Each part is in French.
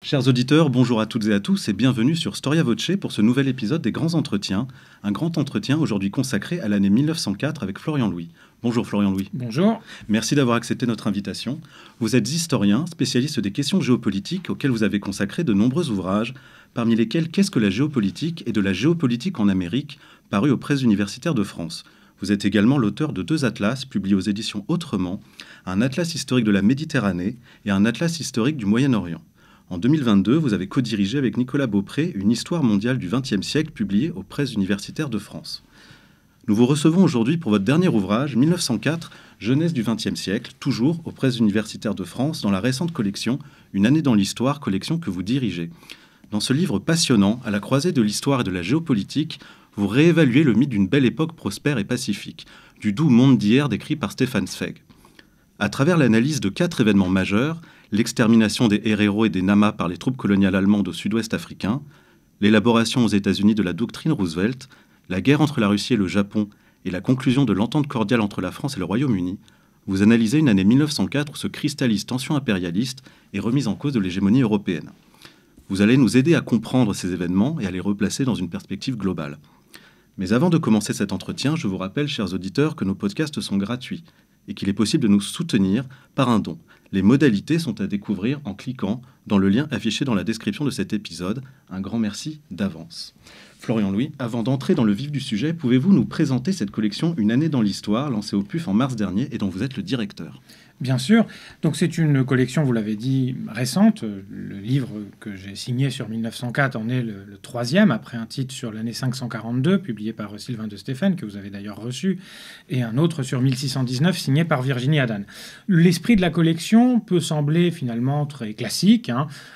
Chers auditeurs, bonjour à toutes et à tous et bienvenue sur Storia Voce pour ce nouvel épisode des Grands Entretiens. Un grand entretien aujourd'hui consacré à l'année 1904 avec Florian Louis. Bonjour Florian Louis. Bonjour. Merci d'avoir accepté notre invitation. Vous êtes historien, spécialiste des questions géopolitiques auxquelles vous avez consacré de nombreux ouvrages, parmi lesquels Qu'est-ce que la géopolitique et de la géopolitique en Amérique, paru aux presses universitaires de France. Vous êtes également l'auteur de 2 atlas publiés aux éditions Autrement, un atlas historique de la Méditerranée et un atlas historique du Moyen-Orient. En 2022, vous avez co-dirigé avec Nicolas Beaupré une histoire mondiale du XXe siècle publiée aux presses universitaires de France. Nous vous recevons aujourd'hui pour votre dernier ouvrage, 1904, Jeunesse du XXe siècle, toujours aux presses universitaires de France, dans la récente collection Une année dans l'histoire, collection que vous dirigez. Dans ce livre passionnant, à la croisée de l'histoire et de la géopolitique, vous réévaluez le mythe d'une belle époque prospère et pacifique, du doux monde d'hier décrit par Stefan Zweig. À travers l'analyse de 4 événements majeurs, l'extermination des Herero et des Nama par les troupes coloniales allemandes au sud-ouest africain, l'élaboration aux États-Unis de la doctrine Roosevelt, la guerre entre la Russie et le Japon et la conclusion de l'entente cordiale entre la France et le Royaume-Uni, vous analysez une année 1904 où se cristallise tension impérialiste et remise en cause de l'hégémonie européenne. Vous allez nous aider à comprendre ces événements et à les replacer dans une perspective globale. Mais avant de commencer cet entretien, je vous rappelle, chers auditeurs, que nos podcasts sont gratuits et qu'il est possible de nous soutenir par un don. Les modalités sont à découvrir en cliquant dans le lien affiché dans la description de cet épisode. Un grand merci d'avance. Florian Louis, avant d'entrer dans le vif du sujet, pouvez-vous nous présenter cette collection Une année dans l'histoire, lancée au PUF en mars dernier et dont vous êtes le directeur ? Bien sûr. Donc c'est une collection, vous l'avez dit, récente. Le livre que j'ai signé sur 1904 en est le 3e, après un titre sur l'année 542, publié par Sylvain de Stéphane, que vous avez d'ailleurs reçu, et un autre sur 1619, signé par Virginie Adan. L'esprit de la collection peut sembler finalement très classique,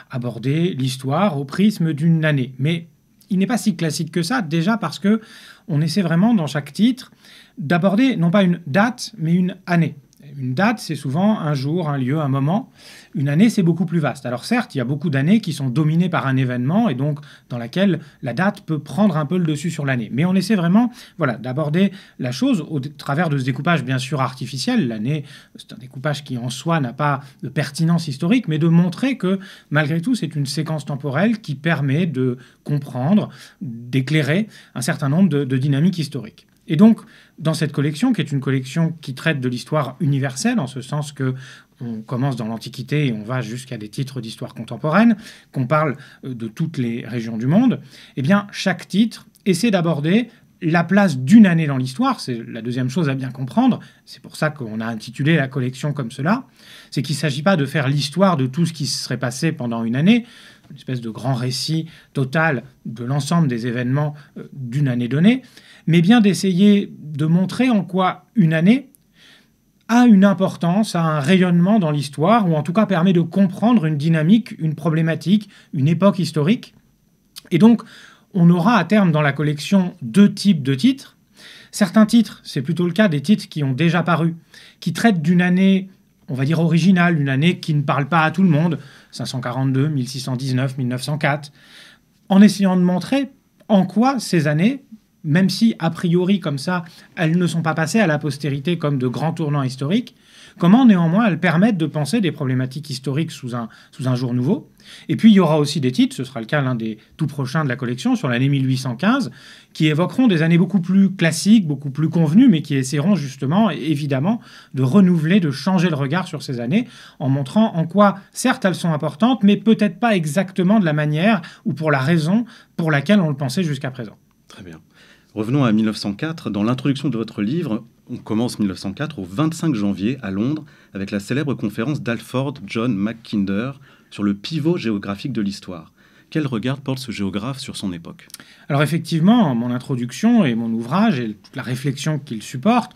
aborder l'histoire au prisme d'une année. Mais il n'est pas si classique que ça, déjà parce que on essaie vraiment, dans chaque titre, d'aborder non pas une date, mais une année. Une date, c'est souvent un jour, un lieu, un moment. Une année, c'est beaucoup plus vaste. Alors certes, il y a beaucoup d'années qui sont dominées par un événement et donc dans laquelle la date peut prendre un peu le dessus sur l'année. Mais on essaie vraiment d'aborder la chose au travers de ce découpage bien sûr artificiel. L'année, c'est un découpage qui en soi n'a pas de pertinence historique, mais de montrer que malgré tout, c'est une séquence temporelle qui permet de comprendre, d'éclairer un certain nombre de dynamiques historiques. Et donc, dans cette collection, qui est une collection qui traite de l'histoire universelle, en ce sens que on commence dans l'Antiquité et on va jusqu'à des titres d'histoire contemporaine, qu'on parle de toutes les régions du monde, eh bien, chaque titre essaie d'aborder la place d'une année dans l'histoire. C'est la deuxième chose à bien comprendre. C'est pour ça qu'on a intitulé la collection comme cela. C'est qu'il ne s'agit pas de faire l'histoire de tout ce qui se serait passé pendant une année, une espèce de grand récit total de l'ensemble des événements d'une année donnée, mais bien d'essayer de montrer en quoi une année a une importance, a un rayonnement dans l'histoire, ou en tout cas permet de comprendre une dynamique, une problématique, une époque historique. Et donc, on aura à terme dans la collection 2 types de titres. Certains titres, c'est plutôt le cas des titres qui ont déjà paru, qui traitent d'une année, on va dire originale, une année qui ne parle pas à tout le monde, 542, 1619, 1904, en essayant de montrer en quoi ces années, même si, a priori, comme ça, elles ne sont pas passées à la postérité comme de grands tournants historiques, comment, néanmoins, elles permettent de penser des problématiques historiques sous un jour nouveau. Et puis, il y aura aussi des titres, ce sera le cas l'un des tout prochains de la collection, sur l'année 1815, qui évoqueront des années beaucoup plus classiques, beaucoup plus convenues, mais qui essaieront justement, évidemment, de renouveler, de changer le regard sur ces années, en montrant en quoi, certes, elles sont importantes, mais peut-être pas exactement de la manière ou pour la raison pour laquelle on le pensait jusqu'à présent. Très bien. Revenons à 1904. Dans l'introduction de votre livre, on commence 1904 au 25 janvier à Londres avec la célèbre conférence d'Alford John Mackinder sur le pivot géographique de l'histoire. Quel regard porte ce géographe sur son époque ? Alors effectivement, mon introduction et mon ouvrage et toute la réflexion qu'il supporte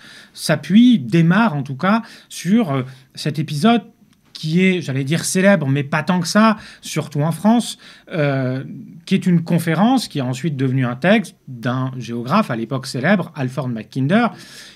démarre en tout cas sur cet épisode qui est, j'allais dire célèbre, mais pas tant que ça, surtout en France, qui est une conférence qui est ensuite devenue un texte d'un géographe à l'époque célèbre, Alford Mackinder,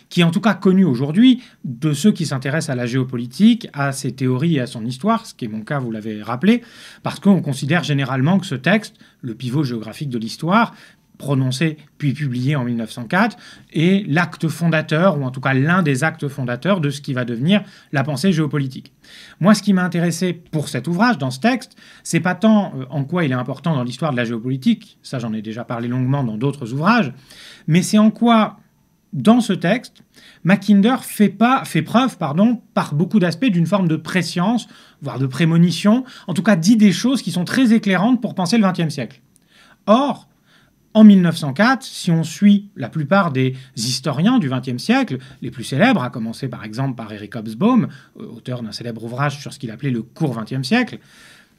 qui est en tout cas connu aujourd'hui de ceux qui s'intéressent à la géopolitique, à ses théories et à son histoire, ce qui est mon cas, vous l'avez rappelé, parce qu'on considère généralement que ce texte, le pivot géographique de l'histoire, prononcé puis publié en 1904, est l'acte fondateur, ou en tout cas l'un des actes fondateurs de ce qui va devenir la pensée géopolitique. Moi, ce qui m'a intéressé pour cet ouvrage, dans ce texte, c'est pas tant en quoi il est important dans l'histoire de la géopolitique, ça j'en ai déjà parlé longuement dans d'autres ouvrages, mais c'est en quoi, dans ce texte, Mackinder fait preuve, par beaucoup d'aspects d'une forme de préscience, voire de prémonition, en tout cas dit des choses qui sont très éclairantes pour penser le XXe siècle. Or, en 1904, si on suit la plupart des historiens du XXe siècle, les plus célèbres, à commencer par exemple par Eric Hobsbawm, auteur d'un célèbre ouvrage sur ce qu'il appelait le court XXe siècle,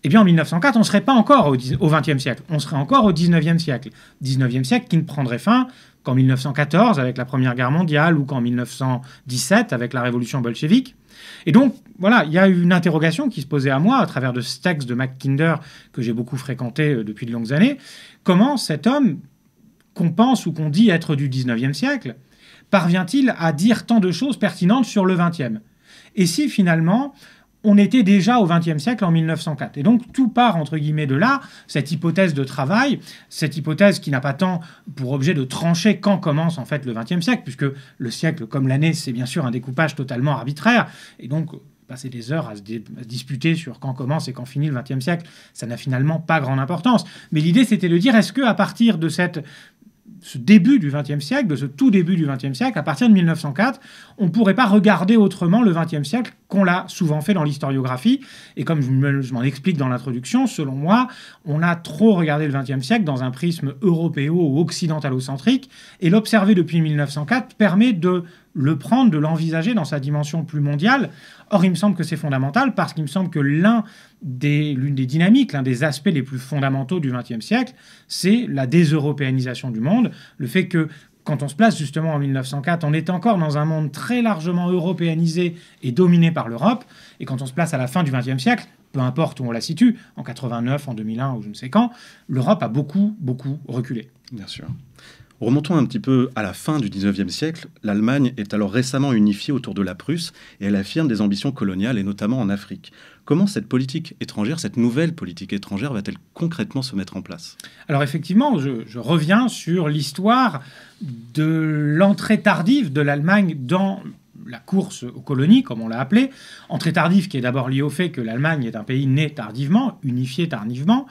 eh bien en 1904, on ne serait pas encore au XXe siècle, on serait encore au XIXe siècle. XIXe siècle qui ne prendrait fin qu'en 1914 avec la Première Guerre mondiale ou qu'en 1917 avec la Révolution bolchevique. Et donc, voilà, il y a une interrogation qui se posait à moi à travers de ce texte de Mackinder que j'ai beaucoup fréquenté depuis de longues années. Comment cet homme, qu'on pense ou qu'on dit être du 19e siècle, parvient-il à dire tant de choses pertinentes sur le 20e? Et si finalement, on était déjà au XXe siècle en 1904. Et donc tout part, entre guillemets, de là, cette hypothèse de travail, cette hypothèse qui n'a pas tant pour objet de trancher quand commence en fait le XXe siècle, puisque le siècle, comme l'année, c'est bien sûr un découpage totalement arbitraire, et donc passer des heures à se disputer sur quand commence et quand finit le XXe siècle, ça n'a finalement pas grande importance. Mais l'idée, c'était de dire, est-ce qu'à partir de ce début du XXe siècle, de ce tout début du XXe siècle, à partir de 1904, on ne pourrait pas regarder autrement le XXe siècle qu'on l'a souvent fait dans l'historiographie. Et comme je m'en explique dans l'introduction, selon moi, on a trop regardé le XXe siècle dans un prisme européo ou occidentalocentrique, et l'observer depuis 1904 permet de le prendre, de l'envisager dans sa dimension plus mondiale. Or, il me semble que c'est fondamental parce qu'il me semble que l'une des dynamiques, l'un des aspects les plus fondamentaux du XXe siècle, c'est la déseuropéanisation du monde. Le fait que, quand on se place justement en 1904, on est encore dans un monde très largement européanisé et dominé par l'Europe. Et quand on se place à la fin du XXe siècle, peu importe où on la situe, en 89, en 2001 ou je ne sais quand, l'Europe a beaucoup, beaucoup reculé. Bien sûr. Remontons un petit peu à la fin du XIXe siècle. L'Allemagne est alors récemment unifiée autour de la Prusse et elle affirme des ambitions coloniales, et notamment en Afrique. Comment cette politique étrangère, cette nouvelle politique étrangère, va-t-elle concrètement se mettre en place? Alors effectivement, je reviens sur l'histoire de l'entrée tardive de l'Allemagne dans la course aux colonies, comme on l'a appelé. Entrée tardive qui est d'abord liée au fait que l'Allemagne est un pays né tardivement, unifié tardivement.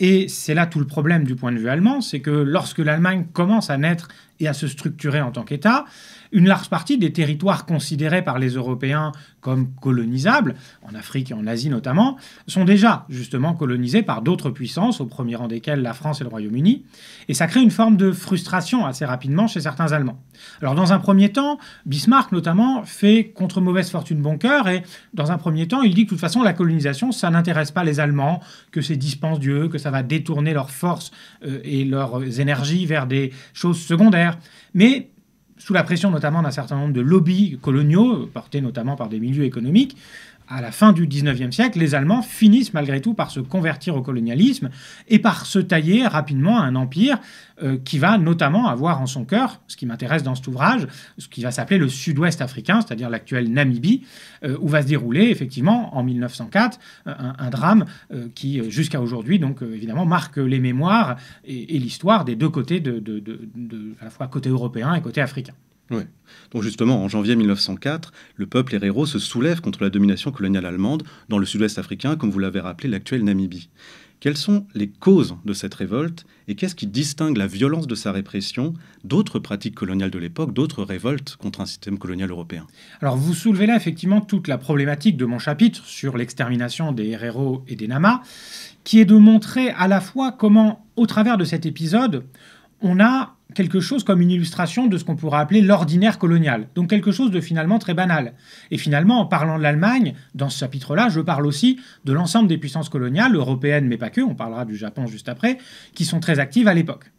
Et c'est là tout le problème du point de vue allemand, c'est que lorsque l'Allemagne commence à naître et à se structurer en tant qu'État, une large partie des territoires considérés par les Européens comme colonisables, en Afrique et en Asie notamment, sont déjà justement colonisés par d'autres puissances, au premier rang desquelles la France et le Royaume-Uni. Et ça crée une forme de frustration assez rapidement chez certains Allemands. Alors dans un premier temps, Bismarck notamment fait contre mauvaise fortune bon cœur, et dans un premier temps, il dit que de toute façon la colonisation, ça n'intéresse pas les Allemands, que c'est dispendieux, que ça va détourner leurs forces et leurs énergies vers des choses secondaires. Mais sous la pression notamment d'un certain nombre de lobbies coloniaux, portés notamment par des milieux économiques, à la fin du XIXe siècle, les Allemands finissent malgré tout par se convertir au colonialisme et par se tailler rapidement un empire qui va notamment avoir en son cœur, ce qui m'intéresse dans cet ouvrage, ce qui va s'appeler le Sud-Ouest africain, c'est-à-dire l'actuelle Namibie, où va se dérouler effectivement en 1904 un drame qui, jusqu'à aujourd'hui, donc évidemment, marque les mémoires et l'histoire des deux côtés, à la fois côté européen et côté africain. Oui. Donc justement, en janvier 1904, le peuple héréro se soulève contre la domination coloniale allemande dans le sud-ouest africain, comme vous l'avez rappelé, l'actuelle Namibie. Quelles sont les causes de cette révolte et qu'est-ce qui distingue la violence de sa répression d'autres pratiques coloniales de l'époque, d'autres révoltes contre un système colonial européen? Alors vous soulevez là effectivement toute la problématique de mon chapitre sur l'extermination des héréros et des Namas, qui est de montrer à la fois comment, au travers de cet épisode, on a quelque chose comme une illustration de ce qu'on pourrait appeler l'ordinaire colonial. Donc quelque chose de finalement très banal. Et finalement, en parlant de l'Allemagne, dans ce chapitre-là, je parle aussi de l'ensemble des puissances coloniales, européennes, mais pas que, on parlera du Japon juste après, qui sont très actives à l'époque.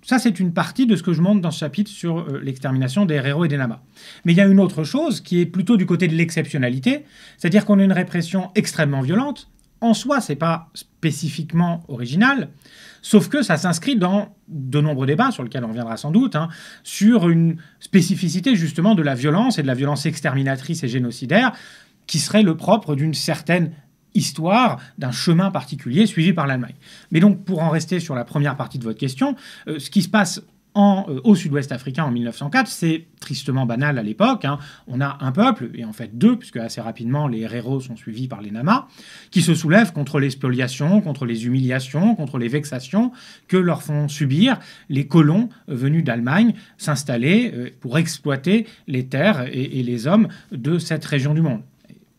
Ça, c'est une partie de ce que je montre dans ce chapitre sur l'extermination des héréros et des Namas. Mais il y a une autre chose qui est plutôt du côté de l'exceptionnalité, c'est-à-dire qu'on a une répression extrêmement violente. En soi, c'est pas spécifiquement original, sauf que ça s'inscrit dans de nombreux débats, sur lesquels on reviendra sans doute, sur une spécificité justement de la violence et de la violence exterminatrice et génocidaire, qui serait le propre d'une certaine histoire d'un chemin particulier suivi par l'Allemagne. Mais donc, pour en rester sur la première partie de votre question, ce qui se passe au sud-ouest africain en 1904, c'est tristement banal à l'époque. On a un peuple, et en fait deux, puisque assez rapidement les Herero sont suivis par les Nama, qui se soulèvent contre les spoliations, contre les humiliations, contre les vexations que leur font subir les colons venus d'Allemagne s'installer pour exploiter les terres et les hommes de cette région du monde.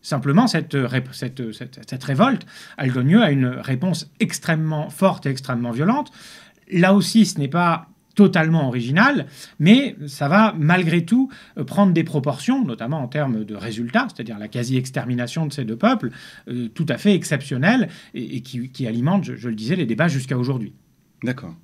Simplement, cette révolte, elle donne lieu à une réponse extrêmement forte et extrêmement violente. Là aussi, ce n'est pas totalement original, mais ça va malgré tout prendre des proportions, notamment en termes de résultats, c'est-à-dire la quasi-extermination de ces deux peuples, tout à fait exceptionnelles et qui alimentent, je le disais, les débats jusqu'à aujourd'hui. D'accord.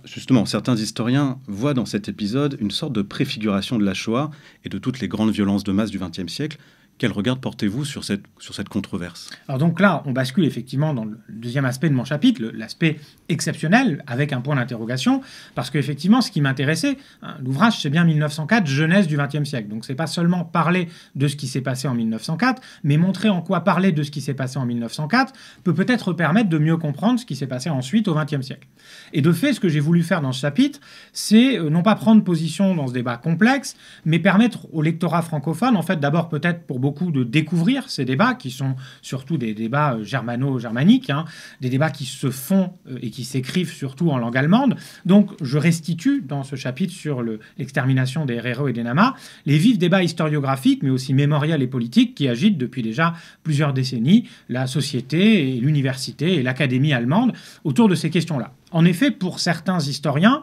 Justement, certains historiens voient dans cet épisode une sorte de préfiguration de la Shoah et de toutes les grandes violences de masse du XXe siècle. Quel regard portez-vous sur cette controverse? Alors donc là, on bascule effectivement dans le deuxième aspect de mon chapitre, l'aspect exceptionnel, avec un point d'interrogation, parce qu'effectivement, ce qui m'intéressait, l'ouvrage, c'est bien 1904, jeunesse du XXe siècle. Donc c'est pas seulement parler de ce qui s'est passé en 1904, mais montrer en quoi parler de ce qui s'est passé en 1904 peut peut-être permettre de mieux comprendre ce qui s'est passé ensuite au XXe siècle. Et de fait, ce que j'ai voulu faire dans ce chapitre, c'est non pas prendre position dans ce débat complexe, mais permettre au lectorat francophone, en fait, d'abord peut-être pour beaucoup de découvrir ces débats, qui sont surtout des débats germano-germaniques, des débats qui se font et qui s'écrivent surtout en langue allemande. Donc, je restitue dans ce chapitre sur l'extermination des Herero et des Nama les vifs débats historiographiques, mais aussi mémoriels et politiques qui agitent depuis déjà plusieurs décennies la société et l'université et l'académie allemande autour de ces questions-là. En effet, pour certains historiens,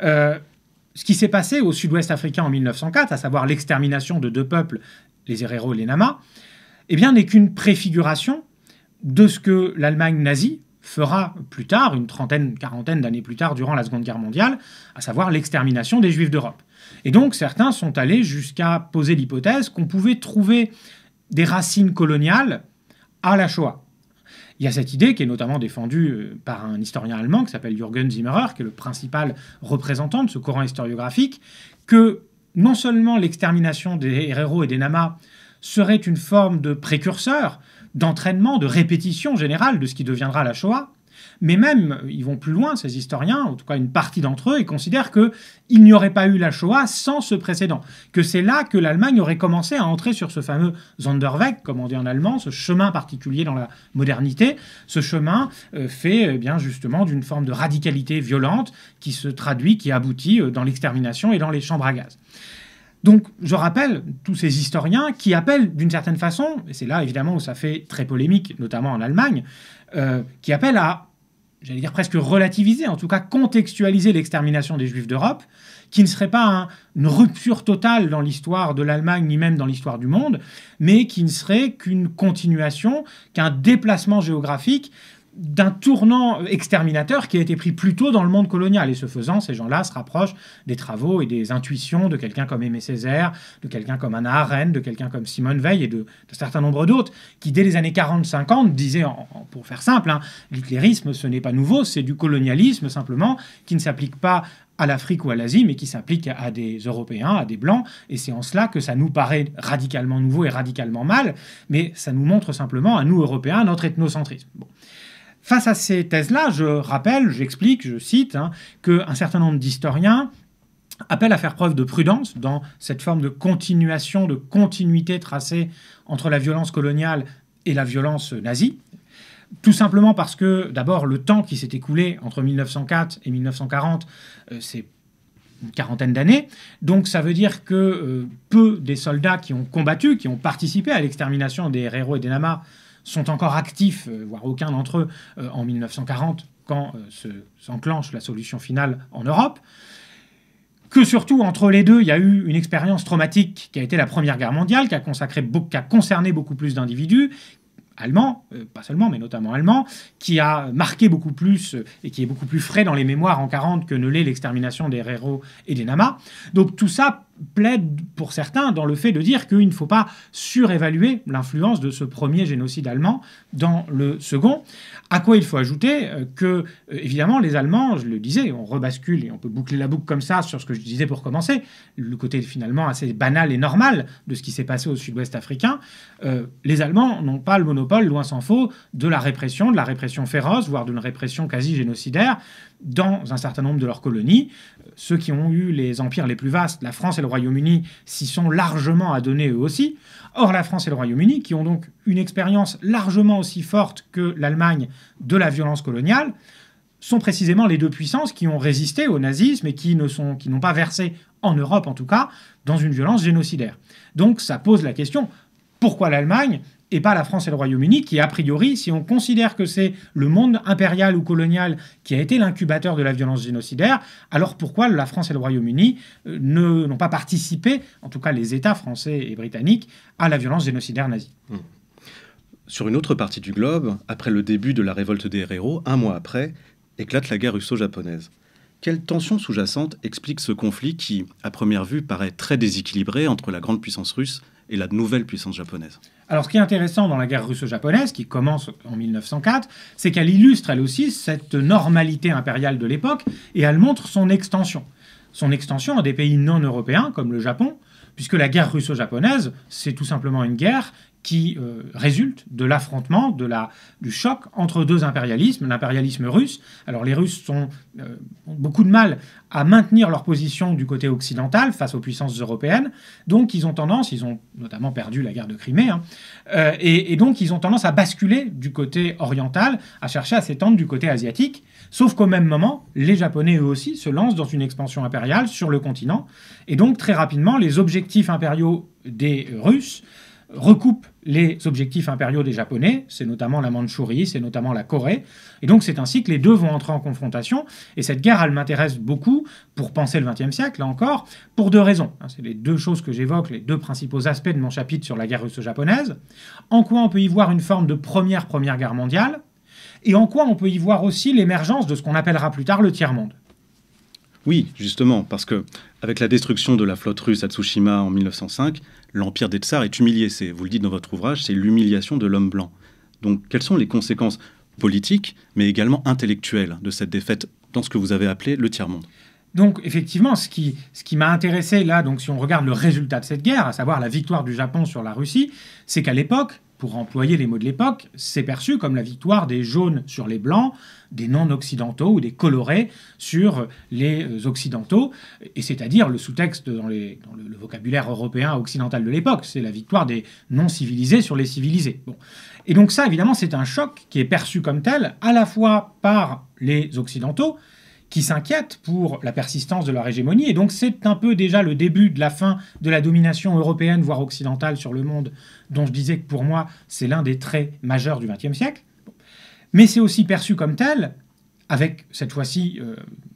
ce qui s'est passé au sud-ouest africain en 1904, à savoir l'extermination de deux peuples, les Herero et les Nama, eh bien, n'est qu'une préfiguration de ce que l'Allemagne nazie fera plus tard, une quarantaine d'années plus tard, durant la Seconde Guerre mondiale, à savoir l'extermination des Juifs d'Europe. Et donc, certains sont allés jusqu'à poser l'hypothèse qu'on pouvait trouver des racines coloniales à la Shoah. Il y a cette idée qui est notamment défendue par un historien allemand qui s'appelle Jürgen Zimmerer, qui est le principal représentant de ce courant historiographique, que non seulement l'extermination des Herero et des Nama serait une forme de précurseur, d'entraînement, de répétition générale de ce qui deviendra la Shoah, mais même, ils vont plus loin, ces historiens, en tout cas une partie d'entre eux, et considèrent qu'il n'y aurait pas eu la Shoah sans ce précédent, que c'est là que l'Allemagne aurait commencé à entrer sur ce fameux Sonderweg, comme on dit en allemand, ce chemin particulier dans la modernité. Ce chemin fait bien justement d'une forme de radicalité violente qui se traduit, qui aboutit dans l'extermination et dans les chambres à gaz. Donc, je rappelle tous ces historiens qui appellent d'une certaine façon, et c'est là évidemment où ça fait très polémique, notamment en Allemagne, qui appellent à, j'allais dire presque relativiser, en tout cas contextualiser l'extermination des Juifs d'Europe, qui ne serait pas une rupture totale dans l'histoire de l'Allemagne, ni même dans l'histoire du monde, mais qui ne serait qu'une continuation, qu'un déplacement géographique d'un tournant exterminateur qui a été pris plus tôt dans le monde colonial. Et ce faisant, ces gens-là se rapprochent des travaux et des intuitions de quelqu'un comme Aimé Césaire, de quelqu'un comme Hannah Arendt, de quelqu'un comme Simone Weil et de certain nombre d'autres qui, dès les années 40-50, disaient, pour faire simple, l'hitlérisme, ce n'est pas nouveau, c'est du colonialisme simplement, qui ne s'applique pas à l'Afrique ou à l'Asie, mais qui s'applique à des Européens, à des Blancs, et c'est en cela que ça nous paraît radicalement nouveau et radicalement mal, mais ça nous montre simplement, à nous, Européens, notre ethnocentrisme. Bon. Face à ces thèses-là, je rappelle, j'explique, je cite, qu'un certain nombre d'historiens appellent à faire preuve de prudence dans cette forme de continuation, de continuité tracée entre la violence coloniale et la violence nazie. Tout simplement parce que, d'abord, le temps qui s'est écoulé entre 1904 et 1940, c'est une quarantaine d'années. Donc ça veut dire que peu des soldats qui ont combattu, qui ont participé à l'extermination des Herero et des Nama, sont encore actifs, voire aucun d'entre eux, en 1940, quand s'enclenche la solution finale en Europe. Que surtout, entre les deux, il y a eu une expérience traumatique qui a été la Première Guerre mondiale, qui a concerné beaucoup plus d'individus, allemands, pas seulement, mais notamment allemands, qui a marqué beaucoup plus et qui est beaucoup plus frais dans les mémoires en 1940 que ne l'est l'extermination des Herero et des Nama. Donc tout ça plaide pour certains dans le fait de dire qu'il ne faut pas surévaluer l'influence de ce premier génocide allemand dans le second. À quoi il faut ajouter que, évidemment, les Allemands, je le disais, on rebascule et on peut boucler la boucle comme ça sur ce que je disais pour commencer, le côté finalement assez banal et normal de ce qui s'est passé au sud-ouest africain. Les Allemands n'ont pas le monopole, loin s'en faut, de la répression féroce, voire d'une répression quasi génocidaire dans un certain nombre de leurs colonies. Ceux qui ont eu les empires les plus vastes, la France et le Royaume-Uni, s'y sont largement adonnés eux aussi. Or, la France et le Royaume-Uni, qui ont donc une expérience largement aussi forte que l'Allemagne de la violence coloniale, sont précisément les deux puissances qui ont résisté au nazisme et qui n'ont pas versé, en Europe en tout cas, dans une violence génocidaire. Donc ça pose la question, pourquoi l'Allemagne et pas la France et le Royaume-Uni, qui, a priori, si on considère que c'est le monde impérial ou colonial qui a été l'incubateur de la violence génocidaire, alors pourquoi la France et le Royaume-Uni n'ont pas participé, en tout cas les États français et britanniques, à la violence génocidaire nazie? Sur une autre partie du globe, après le début de la révolte des héros, un mois après, éclate la guerre russo-japonaise. Quelle tension sous-jacente explique ce conflit qui, à première vue, paraît très déséquilibré entre la grande puissance russe et la nouvelle puissance japonaise? Alors, ce qui est intéressant dans la guerre russo-japonaise, qui commence en 1904, c'est qu'elle illustre, elle aussi, cette normalité impériale de l'époque, et elle montre son extension. Son extension à des pays non européens, comme le Japon, puisque la guerre russo-japonaise, c'est tout simplement une guerre qui résulte de l'affrontement, du choc entre deux impérialismes, l'impérialisme russe. Alors les Russes ont beaucoup de mal à maintenir leur position du côté occidental face aux puissances européennes, donc ils ont notamment perdu la guerre de Crimée, et donc ils ont tendance à basculer du côté oriental, à chercher à s'étendre du côté asiatique, sauf qu'au même moment, les Japonais eux aussi se lancent dans une expansion impériale sur le continent, et donc très rapidement, les objectifs impériaux des Russes recoupent les objectifs impériaux des Japonais, c'est notamment la Mandchourie, c'est notamment la Corée, et donc c'est ainsi que les deux vont entrer en confrontation, et cette guerre, elle m'intéresse beaucoup pour penser le XXe siècle, là encore, pour deux raisons. C'est les deux choses que j'évoque, les deux principaux aspects de mon chapitre sur la guerre russo-japonaise, en quoi on peut y voir une forme de première guerre mondiale, et en quoi on peut y voir aussi l'émergence de ce qu'on appellera plus tard le tiers-monde. Oui, justement, parce que avec la destruction de la flotte russe à Tsushima en 1905, l'empire des tsars est humilié. Vous le dites dans votre ouvrage, c'est l'humiliation de l'homme blanc. Donc, quelles sont les conséquences politiques, mais également intellectuelles de cette défaite dans ce que vous avez appelé le tiers-monde? Donc, effectivement, ce qui m'a intéressé là, donc si on regarde le résultat de cette guerre, à savoir la victoire du Japon sur la Russie, c'est qu'à l'époque, pour employer les mots de l'époque, c'est perçu comme la victoire des jaunes sur les blancs, des non-occidentaux ou des colorés sur les occidentaux, et c'est-à-dire le sous-texte dans le vocabulaire européen occidental de l'époque, c'est la victoire des non-civilisés sur les civilisés. Bon. Et donc ça, évidemment, c'est un choc qui est perçu comme tel, à la fois par les occidentaux, qui s'inquiètent pour la persistance de leur hégémonie. Et donc c'est un peu déjà le début de la fin de la domination européenne, voire occidentale sur le monde, dont je disais que pour moi, c'est l'un des traits majeurs du XXe siècle. Mais c'est aussi perçu comme tel, avec cette fois-ci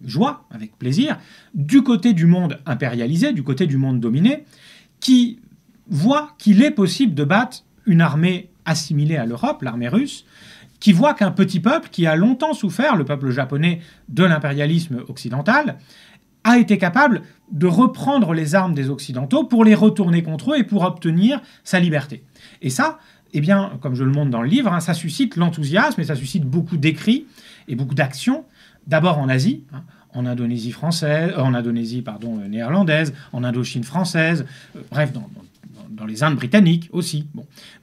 joie, avec plaisir, du côté du monde impérialisé, du côté du monde dominé, qui voit qu'il est possible de battre une armée assimilée à l'Europe, l'armée russe, qui voit qu'un petit peuple qui a longtemps souffert, le peuple japonais, de l'impérialisme occidental, a été capable de reprendre les armes des Occidentaux pour les retourner contre eux et pour obtenir sa liberté. Et ça, eh bien, comme je le montre dans le livre, ça suscite l'enthousiasme et ça suscite beaucoup d'écrits et beaucoup d'actions, d'abord en Asie, en Indonésie française, néerlandaise, en Indochine française, bref, dans les Indes britanniques aussi,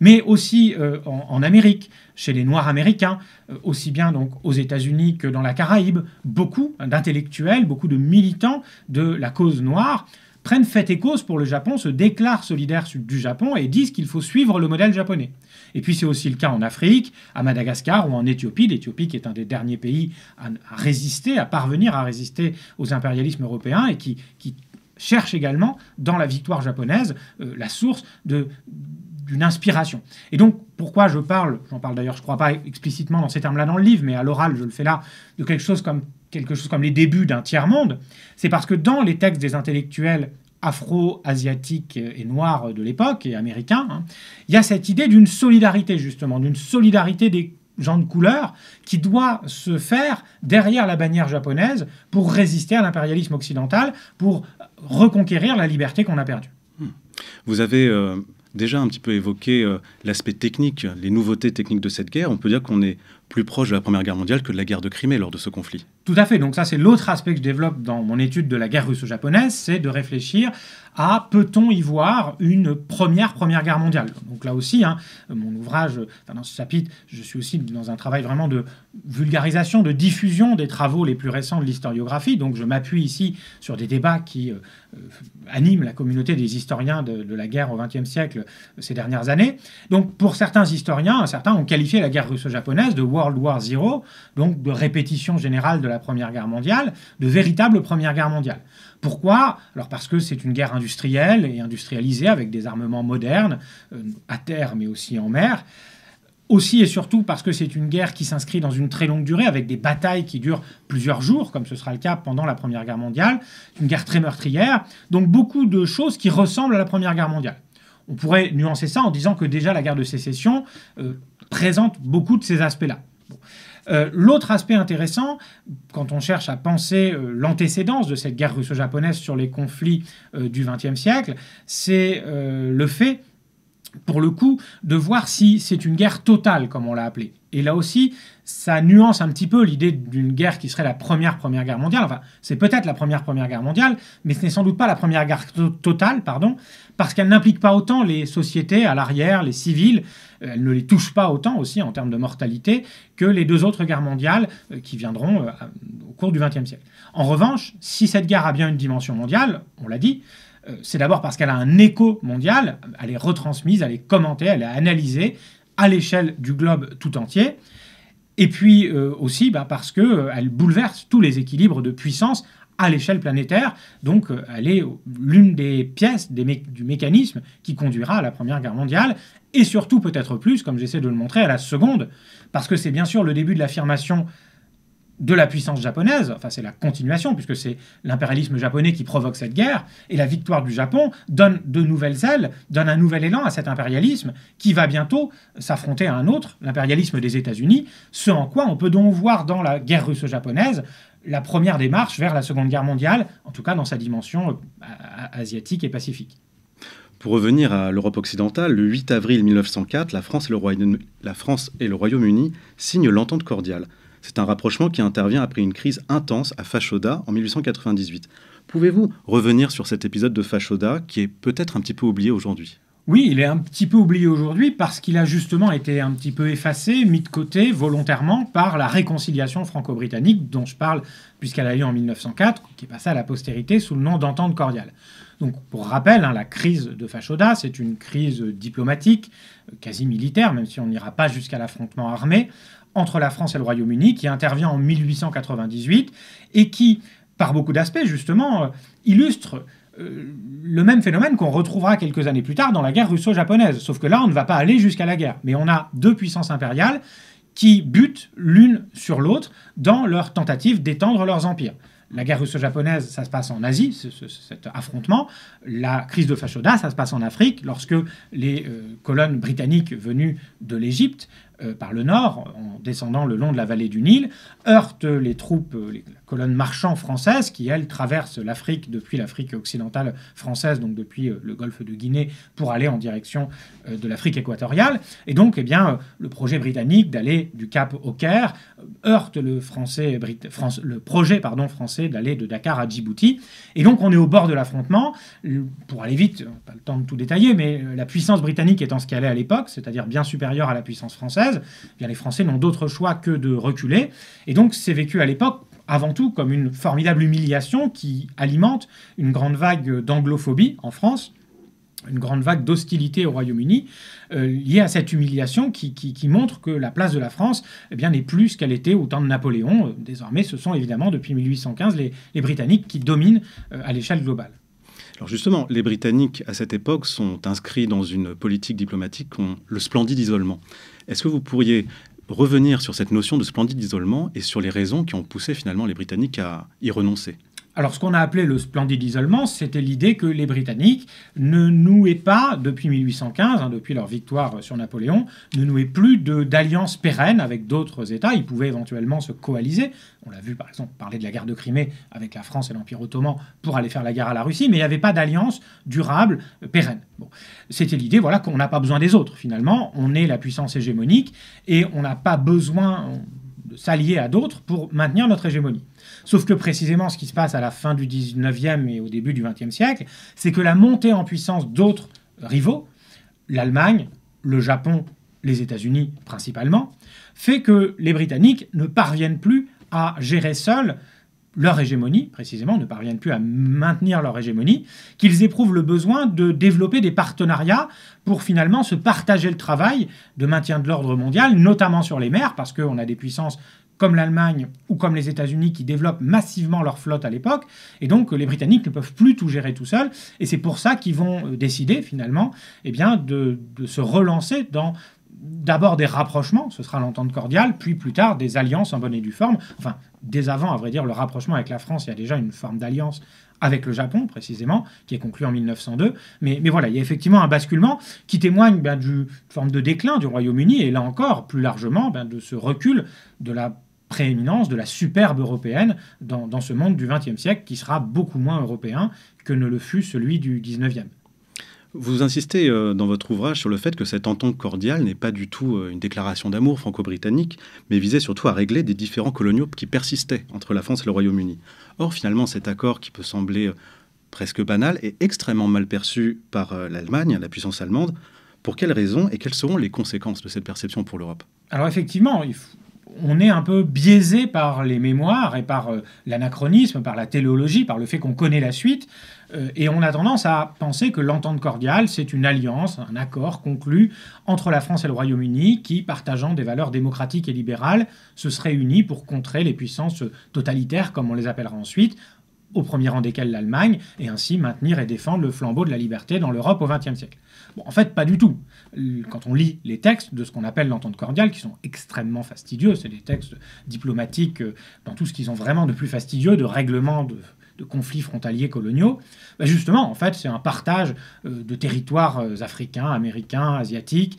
mais aussi en Amérique, chez les Noirs américains, aussi bien donc aux États-Unis que dans la Caraïbe, beaucoup d'intellectuels, beaucoup de militants de la cause noire prennent fait et cause pour le Japon, se déclarent solidaires du Japon et disent qu'il faut suivre le modèle japonais. Et puis c'est aussi le cas en Afrique, à Madagascar ou en Éthiopie, l'Éthiopie qui est un des derniers pays à parvenir à résister aux impérialismes européens et qui cherche également, dans la victoire japonaise, la source d'une inspiration. Et donc, pourquoi j'en parle d'ailleurs, je ne crois pas explicitement dans ces termes-là dans le livre, mais à l'oral, je le fais là, de quelque chose comme les débuts d'un tiers-monde, c'est parce que dans les textes des intellectuels afro-asiatiques et noirs de l'époque, et américains, il y a cette idée d'une solidarité, justement, d'une solidarité des gens de couleur qui doit se faire derrière la bannière japonaise pour résister à l'impérialisme occidental, pour reconquérir la liberté qu'on a perdue. Vous avez déjà un petit peu évoqué l'aspect technique, les nouveautés techniques de cette guerre. On peut dire qu'on est plus proche de la Première Guerre mondiale que de la guerre de Crimée lors de ce conflit. Tout à fait. Donc ça, c'est l'autre aspect que je développe dans mon étude de la guerre russo-japonaise, c'est de réfléchir à peut-on y voir une Première Guerre mondiale. Donc là aussi, mon ouvrage, dans ce chapitre, je suis aussi dans un travail vraiment de vulgarisation, de diffusion des travaux les plus récents de l'historiographie. Donc je m'appuie ici sur des débats qui animent la communauté des historiens de la guerre au XXe siècle ces dernières années. Donc pour certains historiens, certains ont qualifié la guerre russo-japonaise de World War Zero, donc de répétition générale de la Première Guerre mondiale, de véritable Première Guerre mondiale. Pourquoi ? Alors parce que c'est une guerre industrielle et industrialisée avec des armements modernes, à terre mais aussi en mer. Aussi et surtout parce que c'est une guerre qui s'inscrit dans une très longue durée, avec des batailles qui durent plusieurs jours, comme ce sera le cas pendant la Première Guerre mondiale. Une guerre très meurtrière, donc beaucoup de choses qui ressemblent à la Première Guerre mondiale. On pourrait nuancer ça en disant que déjà la guerre de sécession présente beaucoup de ces aspects-là. Bon. L'autre aspect intéressant, quand on cherche à penser l'antécédence de cette guerre russo-japonaise sur les conflits du XXe siècle, c'est le fait, pour le coup, de voir si c'est une guerre totale, comme on l'a appelé. Et là aussi, ça nuance un petit peu l'idée d'une guerre qui serait la Première Guerre mondiale. Enfin, c'est peut-être la Première Guerre mondiale, mais ce n'est sans doute pas la Première Guerre totale, parce qu'elle n'implique pas autant les sociétés à l'arrière, les civils. Elle ne les touche pas autant aussi en termes de mortalité que les deux autres guerres mondiales qui viendront au cours du XXe siècle. En revanche, si cette guerre a bien une dimension mondiale, on l'a dit, c'est d'abord parce qu'elle a un écho mondial, elle est retransmise, elle est commentée, elle est analysée à l'échelle du globe tout entier. Et puis aussi parce qu'elle bouleverse tous les équilibres de puissance à l'échelle planétaire. Donc elle est l'une des pièces du mécanisme qui conduira à la Première Guerre mondiale, et surtout peut-être plus, comme j'essaie de le montrer, à la Seconde, parce que c'est bien sûr le début de l'affirmation de la puissance japonaise, enfin c'est la continuation, puisque c'est l'impérialisme japonais qui provoque cette guerre, et la victoire du Japon donne de nouvelles ailes, donne un nouvel élan à cet impérialisme qui va bientôt s'affronter à un autre, l'impérialisme des États-Unis, ce en quoi on peut donc voir dans la guerre russo-japonaise la première démarche vers la Seconde Guerre mondiale, en tout cas dans sa dimension asiatique et pacifique. Pour revenir à l'Europe occidentale, le 8 avril 1904, la France et le Royaume-Uni signent l'entente cordiale. C'est un rapprochement qui intervient après une crise intense à Fashoda en 1898. Pouvez-vous revenir sur cet épisode de Fashoda qui est peut-être un petit peu oublié aujourd'hui ? Oui, il est un petit peu oublié aujourd'hui parce qu'il a justement été un petit peu effacé, mis de côté volontairement par la réconciliation franco-britannique dont je parle puisqu'elle a lieu en 1904, qui est passée à la postérité sous le nom d'entente cordiale. Donc, pour rappel, la crise de Fashoda, c'est une crise diplomatique, quasi militaire, même si on n'ira pas jusqu'à l'affrontement armé, entre la France et le Royaume-Uni, qui intervient en 1898 et qui, par beaucoup d'aspects, justement, illustre le même phénomène qu'on retrouvera quelques années plus tard dans la guerre russo-japonaise. Sauf que là, on ne va pas aller jusqu'à la guerre. Mais on a deux puissances impériales qui butent l'une sur l'autre dans leur tentative d'étendre leurs empires. La guerre russo-japonaise, ça se passe en Asie, cet affrontement. La crise de Fashoda, ça se passe en Afrique, lorsque les colonnes britanniques venues de l'Égypte, par le nord, en descendant le long de la vallée du Nil, heurtent les troupes, les colonnes marchands françaises, qui, elles, traversent l'Afrique depuis l'Afrique occidentale française, donc depuis le golfe de Guinée, pour aller en direction de l'Afrique équatoriale. Et donc, le projet britannique d'aller du Cap au Caire heurte le projet français d'aller de Dakar à Djibouti. Et donc, on est au bord de l'affrontement. Pour aller vite, pas le temps de tout détailler, mais la puissance britannique étant ce qu'elle est à l'époque, c'est-à-dire bien supérieure à la puissance française, les Français n'ont d'autre choix que de reculer. Et donc, c'est vécu à l'époque avant tout comme une formidable humiliation qui alimente une grande vague d'anglophobie en France, une grande vague d'hostilité au Royaume-Uni, liée à cette humiliation qui montre que la place de la France n'est plus ce qu'elle était au temps de Napoléon. Désormais, ce sont évidemment, depuis 1815, les Britanniques qui dominent à l'échelle globale. Alors justement, les Britanniques, à cette époque, sont inscrits dans une politique diplomatique qu'ont le splendide isolement. Est-ce que vous pourriez revenir sur cette notion de splendide isolement et sur les raisons qui ont poussé finalement les Britanniques à y renoncer ? Alors, ce qu'on a appelé le splendide isolement, c'était l'idée que les Britanniques ne nouaient pas, depuis 1815, depuis leur victoire sur Napoléon, ne nouaient plus d'alliances pérennes avec d'autres États. Ils pouvaient éventuellement se coaliser. On l'a vu, par exemple, parler de la guerre de Crimée avec la France et l'Empire ottoman pour aller faire la guerre à la Russie, mais il n'y avait pas d'alliance durable, pérenne. Bon. C'était l'idée qu'on n'a pas besoin des autres, finalement. On est la puissance hégémonique et on n'a pas besoin de s'allier à d'autres pour maintenir notre hégémonie. Sauf que précisément, ce qui se passe à la fin du 19e et au début du 20e siècle, c'est que la montée en puissance d'autres rivaux, l'Allemagne, le Japon, les États-Unis principalement, fait que les Britanniques ne parviennent plus à gérer seuls leur hégémonie, précisément, ne parviennent plus à maintenir leur hégémonie, qu'ils éprouvent le besoin de développer des partenariats pour finalement se partager le travail de maintien de l'ordre mondial, notamment sur les mers, parce qu'on a des puissances comme l'Allemagne ou comme les États-Unis qui développent massivement leur flotte à l'époque, et donc les Britanniques ne peuvent plus tout gérer tout seuls, et c'est pour ça qu'ils vont décider finalement de se relancer dans d'abord des rapprochements, ce sera l'entente cordiale, puis plus tard des alliances en bonne et due forme, enfin dès avant à vrai dire le rapprochement avec la France, il y a déjà une forme d'alliance avec le Japon, précisément, qui est conclu en 1902. Mais voilà, il y a effectivement un basculement qui témoigne d'une forme de déclin du Royaume-Uni, et là encore, plus largement, de ce recul de la prééminence, de la superbe européenne dans ce monde du XXe siècle, qui sera beaucoup moins européen que ne le fut celui du XIXe. Vous insistez dans votre ouvrage sur le fait que cette entente cordiale n'est pas du tout une déclaration d'amour franco-britannique, mais visait surtout à régler des différends coloniaux qui persistaient entre la France et le Royaume-Uni. Or, finalement, cet accord qui peut sembler presque banal est extrêmement mal perçu par l'Allemagne, la puissance allemande. Pour quelles raisons et quelles seront les conséquences de cette perception pour l'Europe ? Alors effectivement, on est un peu biaisé par les mémoires et par l'anachronisme, par la téléologie, par le fait qu'on connaît la suite. Et on a tendance à penser que l'entente cordiale, c'est une alliance, un accord conclu entre la France et le Royaume-Uni qui, partageant des valeurs démocratiques et libérales, se seraient unis pour contrer les puissances totalitaires, comme on les appellera ensuite, au premier rang desquelles l'Allemagne, et ainsi maintenir et défendre le flambeau de la liberté dans l'Europe au XXe siècle. Bon, en fait, pas du tout. Quand on lit les textes de ce qu'on appelle l'entente cordiale, qui sont extrêmement fastidieux, c'est des textes diplomatiques dans tout ce qu'ils ont vraiment de plus fastidieux, de règlements de conflits frontaliers coloniaux, justement, en fait, c'est un partage de territoires africains, américains, asiatiques,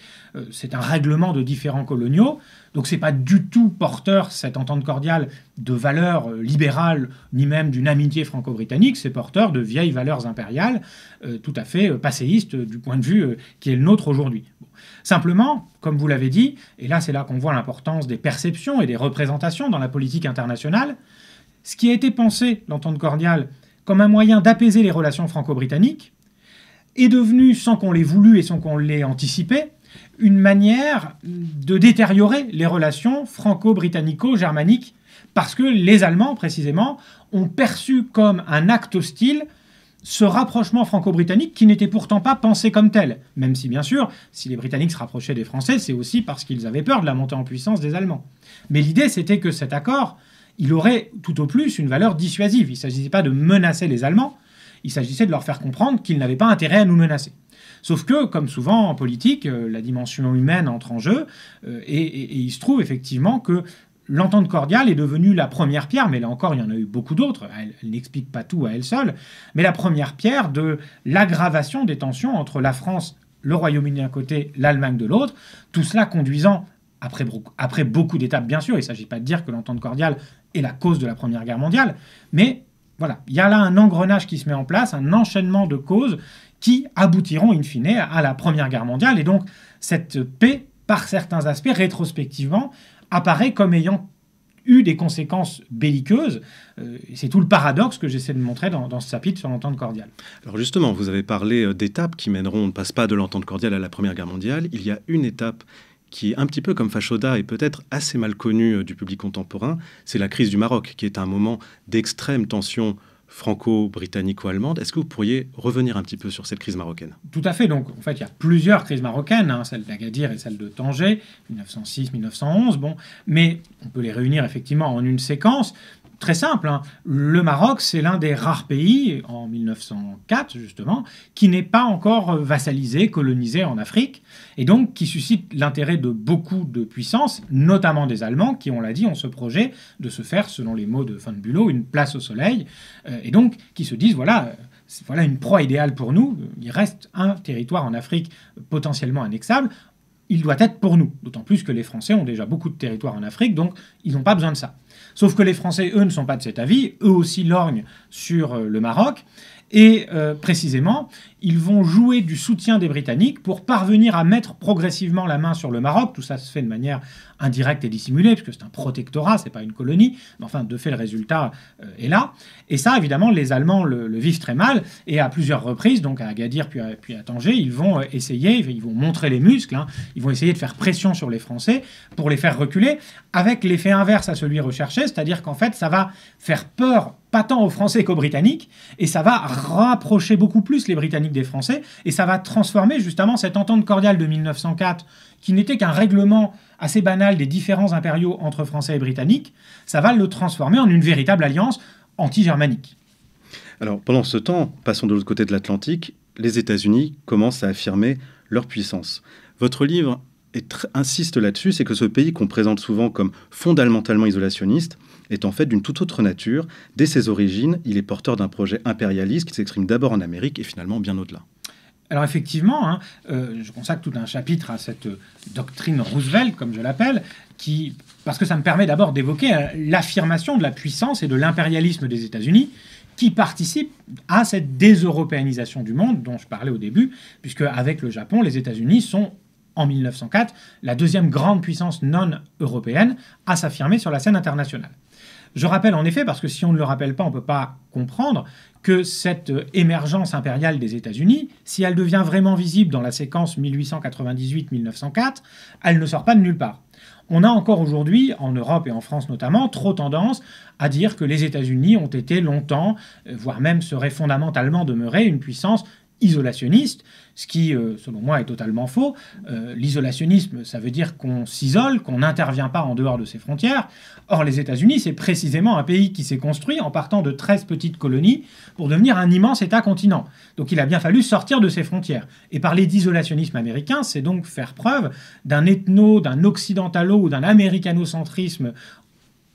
c'est un règlement de différents coloniaux, donc c'est pas du tout porteur, cette entente cordiale, de valeurs libérales, ni même d'une amitié franco-britannique, c'est porteur de vieilles valeurs impériales, tout à fait passéistes du point de vue qui est le nôtre aujourd'hui. Bon. Simplement, comme vous l'avez dit, et là c'est là qu'on voit l'importance des perceptions et des représentations dans la politique internationale, ce qui a été pensé, l'entente cordiale, comme un moyen d'apaiser les relations franco-britanniques, est devenu, sans qu'on l'ait voulu et sans qu'on l'ait anticipé, une manière de détériorer les relations franco-britannico-germaniques, parce que les Allemands, précisément, ont perçu comme un acte hostile ce rapprochement franco-britannique qui n'était pourtant pas pensé comme tel. Même si, bien sûr, si les Britanniques se rapprochaient des Français, c'est aussi parce qu'ils avaient peur de la montée en puissance des Allemands. Mais l'idée, c'était que cet accord, il aurait tout au plus une valeur dissuasive. Il ne s'agissait pas de menacer les Allemands, il s'agissait de leur faire comprendre qu'ils n'avaient pas intérêt à nous menacer. Sauf que, comme souvent en politique, la dimension humaine entre en jeu, et il se trouve effectivement que l'entente cordiale est devenue la première pierre, mais là encore, il y en a eu beaucoup d'autres, elle n'explique pas tout à elle seule, mais la première pierre de l'aggravation des tensions entre la France, le Royaume-Uni d'un côté, l'Allemagne de l'autre, tout cela conduisant, après beaucoup d'étapes bien sûr, il ne s'agit pas de dire que l'entente cordiale est la cause de la Première Guerre mondiale, mais voilà, il y a là un engrenage qui se met en place, un enchaînement de causes qui aboutiront in fine à la Première Guerre mondiale, et donc cette paix, par certains aspects, rétrospectivement, apparaît comme ayant eu des conséquences belliqueuses. C'est tout le paradoxe que j'essaie de montrer dans ce chapitre sur l'entente cordiale. Alors justement, vous avez parlé d'étapes qui mèneront, on ne passe pas de l'entente cordiale à la Première Guerre mondiale. Il y a une étape qui est un petit peu comme Fashoda et peut-être assez mal connue du public contemporain, c'est la crise du Maroc, qui est un moment d'extrême tension franco-britannico-allemande. Est-ce que vous pourriez revenir un petit peu sur cette crise marocaine ? Tout à fait. Donc, en fait, il y a plusieurs crises marocaines, celle d'Agadir et celle de Tanger, 1906-1911. Bon, mais on peut les réunir effectivement en une séquence. très simple, hein. Le Maroc, c'est l'un des rares pays, en 1904 justement, qui n'est pas encore vassalisé, colonisé en Afrique, et donc qui suscite l'intérêt de beaucoup de puissances, notamment des Allemands, qui, on l'a dit, ont ce projet de se faire, selon les mots de von Bülow, une place au soleil, et donc qui se disent, voilà une proie idéale pour nous, il reste un territoire en Afrique potentiellement annexable, il doit être pour nous, d'autant plus que les Français ont déjà beaucoup de territoires en Afrique, donc ils n'ont pas besoin de ça. Sauf que les Français, eux, ne sont pas de cet avis, eux aussi lorgnent sur le Maroc, et précisément, ils vont jouer du soutien des Britanniques pour parvenir à mettre progressivement la main sur le Maroc. Tout ça se fait de manière indirecte et dissimulée, puisque c'est un protectorat, c'est pas une colonie. Mais enfin, de fait, le résultat est là. Et ça, évidemment, les Allemands le vivent très mal. Et à plusieurs reprises, donc à Agadir puis à Tanger, ils vont essayer, ils vont montrer les muscles, hein, ils vont essayer de faire pression sur les Français pour les faire reculer, avec l'effet inverse à celui recherché, c'est-à-dire qu'en fait, ça va faire peur pas tant aux Français qu'aux Britanniques, et ça va rapprocher beaucoup plus les Britanniques des Français, et ça va transformer justement cette entente cordiale de 1904, qui n'était qu'un règlement assez banal des différends impériaux entre Français et Britanniques, ça va le transformer en une véritable alliance anti-germanique. Alors, pendant ce temps, passons de l'autre côté de l'Atlantique, les États-Unis commencent à affirmer leur puissance. Votre livre insiste là-dessus, c'est que ce pays qu'on présente souvent comme fondamentalement isolationniste est en fait d'une toute autre nature. Dès ses origines, il est porteur d'un projet impérialiste qui s'exprime d'abord en Amérique et finalement bien au-delà. Alors effectivement, hein, je consacre tout un chapitre à cette doctrine Roosevelt, comme je l'appelle, parce que ça me permet d'abord d'évoquer l'affirmation de la puissance et de l'impérialisme des États-Unis, qui participe à cette déseuropéanisation du monde dont je parlais au début, puisque avec le Japon, les États-Unis sont en 1904, la deuxième grande puissance non européenne à s'affirmer sur la scène internationale. Je rappelle en effet, parce que si on ne le rappelle pas, on ne peut pas comprendre que cette émergence impériale des États-Unis, si elle devient vraiment visible dans la séquence 1898-1904, elle ne sort pas de nulle part. On a encore aujourd'hui, en Europe et en France notamment, trop tendance à dire que les États-Unis ont été longtemps, voire même seraient fondamentalement demeurés une puissance isolationniste, ce qui, selon moi, est totalement faux. L'isolationnisme, ça veut dire qu'on s'isole, qu'on n'intervient pas en dehors de ses frontières. Or, les États-Unis, c'est précisément un pays qui s'est construit en partant de 13 petites colonies pour devenir un immense État-continent. Donc il a bien fallu sortir de ses frontières. Et parler d'isolationnisme américain, c'est donc faire preuve d'un occidentalo ou d'un américanocentrisme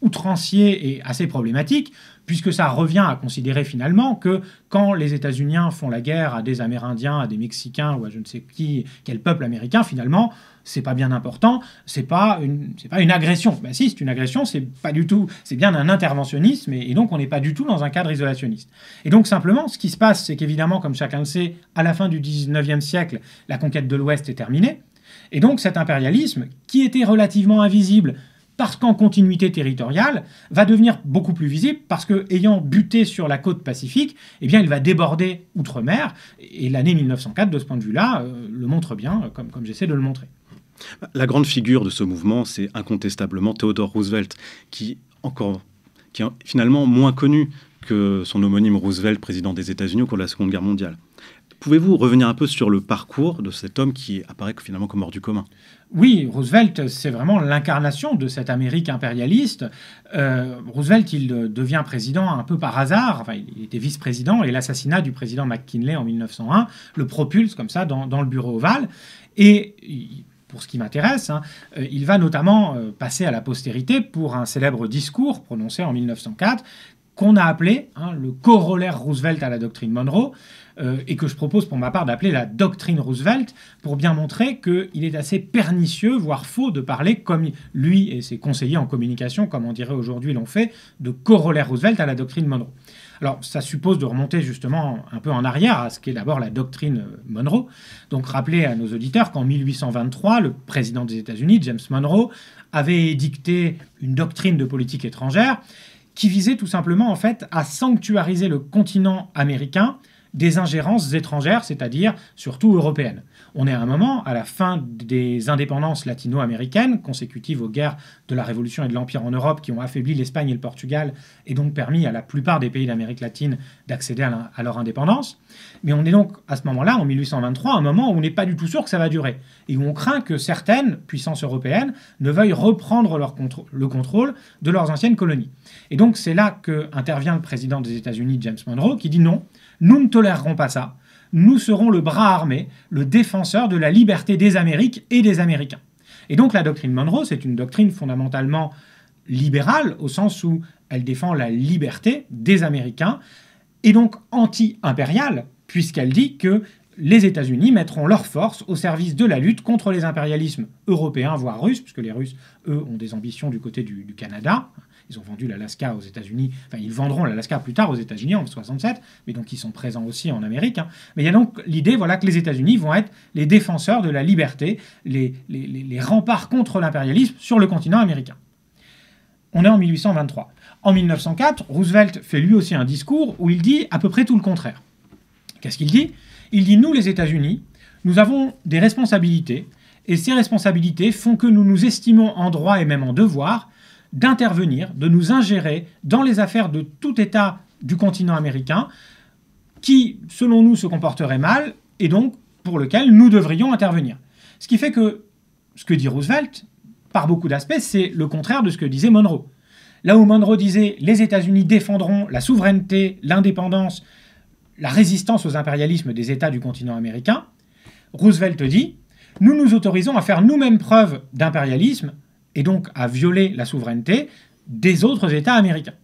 outrancier et assez problématique, puisque ça revient à considérer finalement que quand les États-Unis font la guerre à des Amérindiens, à des Mexicains ou à je ne sais quel peuple américain, finalement, c'est pas bien important, c'est pas une agression. Ben si, c'est une agression, c'est pas du tout, c'est bien un interventionnisme, et donc on n'est pas du tout dans un cadre isolationniste. Et donc simplement, ce qui se passe, c'est qu'évidemment, comme chacun le sait, à la fin du 19e siècle, la conquête de l'Ouest est terminée, et donc cet impérialisme, qui était relativement invisible, parce qu'en continuité territoriale, va devenir beaucoup plus visible parce que, ayant buté sur la côte pacifique, eh bien, il va déborder outre-mer. Et l'année 1904, de ce point de vue-là, le montre bien, comme j'essaie de le montrer. La grande figure de ce mouvement, c'est incontestablement Theodore Roosevelt, qui est finalement moins connu que son homonyme Roosevelt, président des États-Unis au cours de la Seconde Guerre mondiale. Pouvez-vous revenir un peu sur le parcours de cet homme qui apparaît finalement comme hors du commun ? Oui, Roosevelt, c'est vraiment l'incarnation de cette Amérique impérialiste. Roosevelt, il devient président un peu par hasard. Enfin, il était vice-président et l'assassinat du président McKinley en 1901 le propulse comme ça dans le bureau ovale. Et pour ce qui m'intéresse, il va notamment passer à la postérité pour un célèbre discours prononcé en 1904 qu'on a appelé le corollaire Roosevelt à la doctrine Monroe, et que je propose pour ma part d'appeler la doctrine Roosevelt, pour bien montrer qu'il est assez pernicieux, voire faux, de parler comme lui et ses conseillers en communication, comme on dirait aujourd'hui l'ont fait, de corollaire Roosevelt à la doctrine Monroe. Alors, ça suppose de remonter justement un peu en arrière à ce qu'est d'abord la doctrine Monroe. Donc, rappeler à nos auditeurs qu'en 1823, le président des États-Unis, James Monroe, avait édicté une doctrine de politique étrangère qui visait tout simplement en fait à sanctuariser le continent américain des ingérences étrangères, c'est-à-dire surtout européennes. On est à un moment, à la fin des indépendances latino-américaines, consécutives aux guerres de la Révolution et de l'Empire en Europe, qui ont affaibli l'Espagne et le Portugal, et donc permis à la plupart des pays d'Amérique latine d'accéder à leur indépendance. Mais on est donc à ce moment-là, en 1823, un moment où on n'est pas du tout sûr que ça va durer, et où on craint que certaines puissances européennes ne veuillent reprendre le contrôle de leurs anciennes colonies. Et donc c'est là qu'intervient le président des États-Unis, James Monroe, qui dit non, nous ne tolérerons pas ça. Nous serons le bras armé, le défenseur de la liberté des Amériques et des Américains. Et donc la doctrine Monroe, c'est une doctrine fondamentalement libérale, au sens où elle défend la liberté des Américains, et donc anti-impériale, puisqu'elle dit que les États-Unis mettront leurs forces au service de la lutte contre les impérialismes européens, voire russes, puisque les Russes, eux, ont des ambitions du côté du Canada. Ils ont vendu l'Alaska aux États-Unis. Enfin, ils vendront l'Alaska plus tard aux États-Unis en 1967, mais donc ils sont présents aussi en Amérique. Mais il y a donc l'idée que les États-Unis vont être les défenseurs de la liberté, les remparts contre l'impérialisme sur le continent américain. On est en 1823. En 1904, Roosevelt fait lui aussi un discours où il dit à peu près tout le contraire. Qu'est-ce qu'il dit ? Il dit, nous les États-Unis, nous avons des responsabilités, et ces responsabilités font que nous nous estimons en droit et même en devoir d'intervenir, de nous ingérer dans les affaires de tout État du continent américain qui, selon nous, se comporterait mal et donc pour lequel nous devrions intervenir. Ce qui fait que ce que dit Roosevelt, par beaucoup d'aspects, c'est le contraire de ce que disait Monroe. Là où Monroe disait « les États-Unis défendront la souveraineté, l'indépendance, la résistance aux impérialismes des États du continent américain », Roosevelt dit « nous nous autorisons à faire nous-mêmes preuve d'impérialisme et donc à violer la souveraineté des autres États américains. »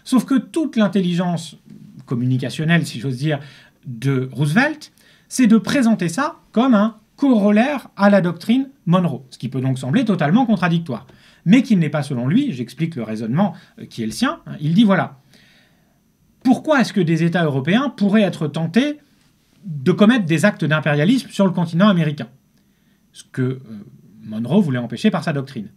Sauf que toute l'intelligence communicationnelle, si j'ose dire, de Roosevelt, c'est de présenter ça comme un corollaire à la doctrine Monroe, ce qui peut donc sembler totalement contradictoire, mais qui n'est pas selon lui. J'explique le raisonnement qui est le sien. Il dit voilà, pourquoi est-ce que des États européens pourraient être tentés de commettre des actes d'impérialisme sur le continent américain? Ce que Monroe voulait empêcher par sa doctrine.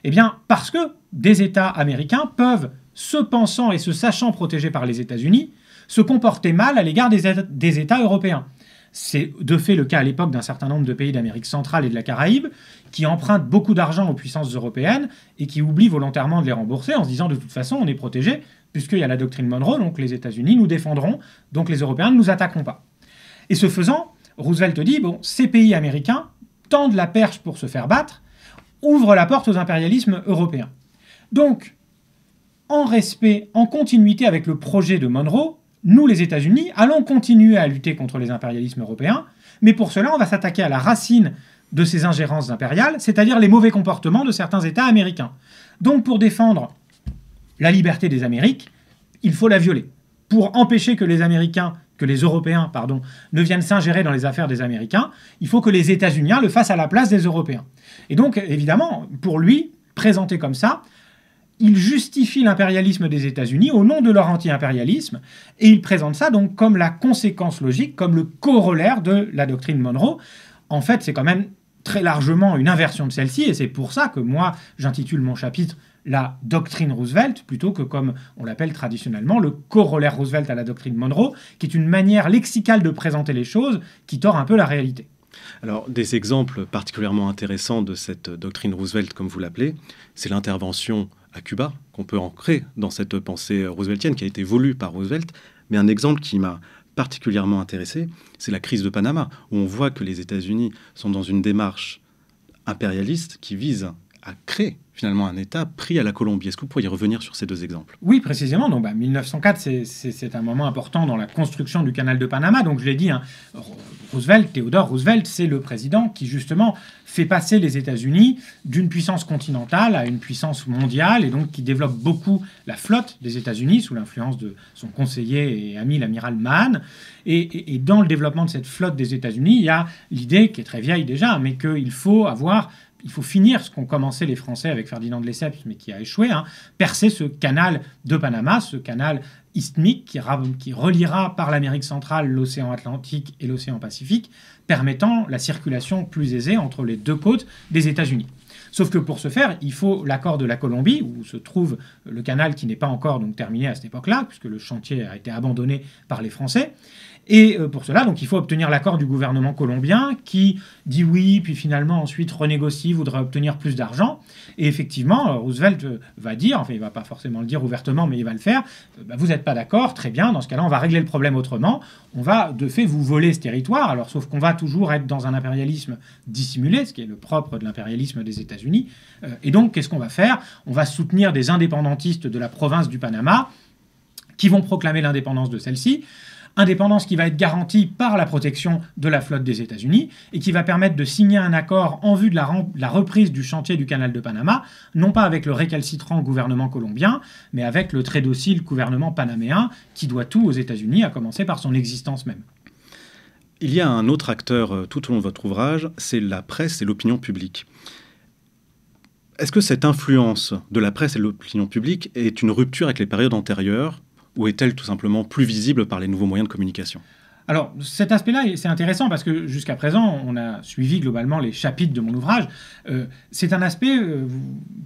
Eh bien, parce que des États américains peuvent, se pensant et se sachant protégés par les États-Unis, se comporter mal à l'égard des États européens. C'est de fait le cas à l'époque d'un certain nombre de pays d'Amérique centrale et de la Caraïbe qui empruntent beaucoup d'argent aux puissances européennes et qui oublient volontairement de les rembourser en se disant de toute façon on est protégé puisqu'il y a la doctrine Monroe, donc les États-Unis nous défendront, donc les Européens ne nous attaqueront pas. Et ce faisant, Roosevelt dit bon, ces pays américains tendent la perche pour se faire battre, ouvrent la porte aux impérialismes européens. Donc, en respect, en continuité avec le projet de Monroe, nous, les États-Unis, allons continuer à lutter contre les impérialismes européens, mais pour cela, on va s'attaquer à la racine de ces ingérences impériales, c'est-à-dire les mauvais comportements de certains États américains. Donc, pour défendre la liberté des Amériques, il faut la violer. Pour empêcher que les Européens, ne viennent s'ingérer dans les affaires des Américains, il faut que les États-Unis le fassent à la place des Européens. Et donc, évidemment, pour lui, présenté comme ça, il justifie l'impérialisme des États-Unis au nom de leur anti-impérialisme, et il présente ça donc comme la conséquence logique, comme le corollaire de la doctrine Monroe. En fait, c'est quand même très largement une inversion de celle-ci, et c'est pour ça que moi, j'intitule mon chapitre la doctrine Roosevelt, plutôt que comme on l'appelle traditionnellement, le corollaire Roosevelt à la doctrine Monroe, qui est une manière lexicale de présenter les choses qui tord un peu la réalité. Alors, des exemples particulièrement intéressants de cette doctrine Roosevelt, comme vous l'appelez, c'est l'intervention à Cuba, qu'on peut ancrer dans cette pensée rooseveltienne qui a été voulue par Roosevelt. Mais un exemple qui m'a particulièrement intéressé, c'est la crise de Panama, où on voit que les États-Unis sont dans une démarche impérialiste qui vise à créer finalement un État pris à la Colombie. Est-ce que vous pourriez revenir sur ces deux exemples? Oui, précisément. Donc, 1904, c'est un moment important dans la construction du canal de Panama. Donc, je l'ai dit, Theodore Roosevelt, c'est le président qui, justement, fait passer les États-Unis d'une puissance continentale à une puissance mondiale et donc qui développe beaucoup la flotte des États-Unis sous l'influence de son conseiller et ami, l'amiral Mahan. Et dans le développement de cette flotte des États-Unis, il y a l'idée, qui est très vieille déjà, mais qu'il faut finir ce qu'ont commencé les Français avec Ferdinand de Lesseps, mais qui a échoué, percer ce canal de Panama, ce canal isthmique qui reliera par l'Amérique centrale l'océan Atlantique et l'océan Pacifique, permettant la circulation plus aisée entre les deux côtes des États-Unis. Sauf que pour ce faire, il faut l'accord de la Colombie, où se trouve le canal qui n'est pas encore donc terminé à cette époque-là, puisque le chantier a été abandonné par les Français. Et pour cela, donc, il faut obtenir l'accord du gouvernement colombien qui dit oui, puis finalement ensuite renégocie, voudrait obtenir plus d'argent. Et effectivement, Roosevelt va dire, enfin il ne va pas forcément le dire ouvertement, mais il va le faire, vous n'êtes pas d'accord, très bien, dans ce cas-là, on va régler le problème autrement. On va de fait vous voler ce territoire, alors sauf qu'on va toujours être dans un impérialisme dissimulé, ce qui est le propre de l'impérialisme des États-Unis. Et donc, qu'est-ce qu'on va faire? On va soutenir des indépendantistes de la province du Panama qui vont proclamer l'indépendance de celle-ci. Indépendance qui va être garantie par la protection de la flotte des États-Unis et qui va permettre de signer un accord en vue de la reprise du chantier du canal de Panama, non pas avec le récalcitrant gouvernement colombien, mais avec le très docile gouvernement panaméen qui doit tout aux États-Unis, à commencer par son existence même. Il y a un autre acteur tout au long de votre ouvrage, c'est la presse et l'opinion publique. Est-ce que cette influence de la presse et de l'opinion publique est une rupture avec les périodes antérieures, ou est-elle tout simplement plus visible par les nouveaux moyens de communication ? Alors, cet aspect-là, c'est intéressant parce que jusqu'à présent, on a suivi globalement les chapitres de mon ouvrage. C'est un aspect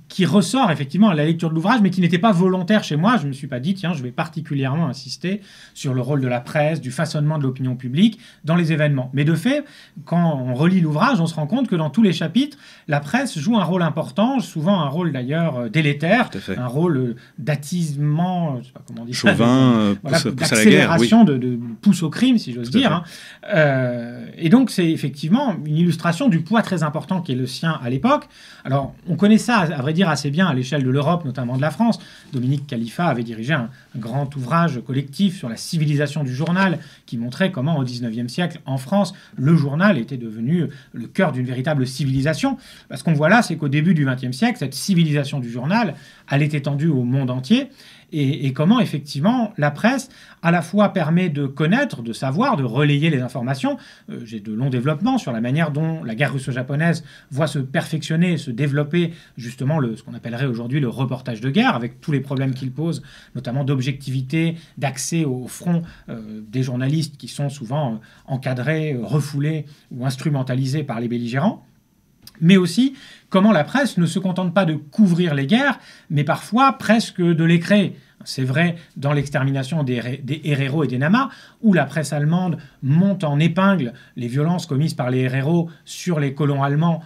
qui ressort effectivement à la lecture de l'ouvrage, mais qui n'était pas volontaire chez moi. Je ne me suis pas dit, tiens, je vais particulièrement insister sur le rôle de la presse, du façonnement de l'opinion publique dans les événements. Mais de fait, quand on relit l'ouvrage, on se rend compte que dans tous les chapitres, la presse joue un rôle important, souvent un rôle d'ailleurs délétère, un rôle d'attisement, je ne sais pas comment on dit ça, chauvin, pousse à la guerre, oui. de pousse au crime, si j'ose dire. Et donc, c'est effectivement une illustration du poids très important qui est le sien à l'époque. Alors, on connaît ça, à vrai dire, assez bien à l'échelle de l'Europe, notamment de la France. Dominique Khalifa avait dirigé un grand ouvrage collectif sur la civilisation du journal qui montrait comment, au XIXe siècle, en France, le journal était devenu le cœur d'une véritable civilisation. Parce qu'on voit là, c'est qu'au début du XXe siècle, cette civilisation du journal, elle est étendue au monde entier. Et comment, effectivement, la presse, à la fois permet de connaître, de savoir, de relayer les informations. J'ai de longs développements sur la manière dont la guerre russo-japonaise voit se perfectionner, se développer, justement, ce qu'on appellerait aujourd'hui le reportage de guerre, avec tous les problèmes qu'il pose, notamment d'objectivité, d'accès au front des journalistes qui sont souvent encadrés, refoulés ou instrumentalisés par les belligérants. Mais aussi comment la presse ne se contente pas de couvrir les guerres, mais parfois presque de les créer. C'est vrai dans l'extermination des héréros et des Namas, où la presse allemande monte en épingle les violences commises par les héréros sur les colons allemands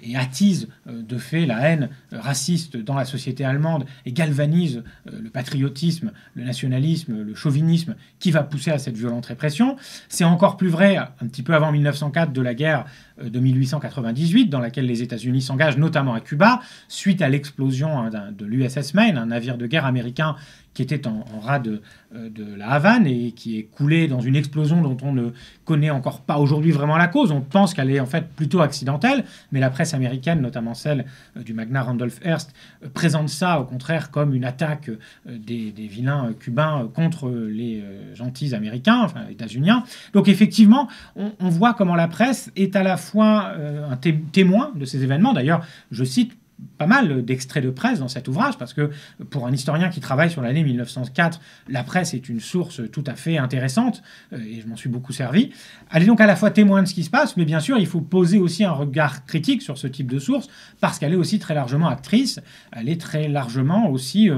et attise de fait la haine raciste dans la société allemande et galvanise le patriotisme, le nationalisme, le chauvinisme qui va pousser à cette violente répression. C'est encore plus vrai un petit peu avant 1904 de la guerre de 1898 dans laquelle les États-Unis s'engagent notamment à Cuba suite à l'explosion de l'USS Maine, un navire de guerre américain qui était en rade de la Havane et qui est coulé dans une explosion dont on ne connaît encore pas aujourd'hui vraiment la cause. On pense qu'elle est en fait plutôt accidentelle, mais la presse américaine, notamment celle du magnat Randolph Hearst, présente ça au contraire comme une attaque des vilains cubains contre les gentils américains, enfin états-uniens. Donc effectivement, on voit comment la presse est à la fois un témoin de ces événements. D'ailleurs, je cite pas mal d'extraits de presse dans cet ouvrage, parce que pour un historien qui travaille sur l'année 1904, la presse est une source tout à fait intéressante, et je m'en suis beaucoup servi. Elle est donc à la fois témoin de ce qui se passe, mais bien sûr, il faut poser aussi un regard critique sur ce type de source, parce qu'elle est aussi très largement actrice, elle est très largement aussi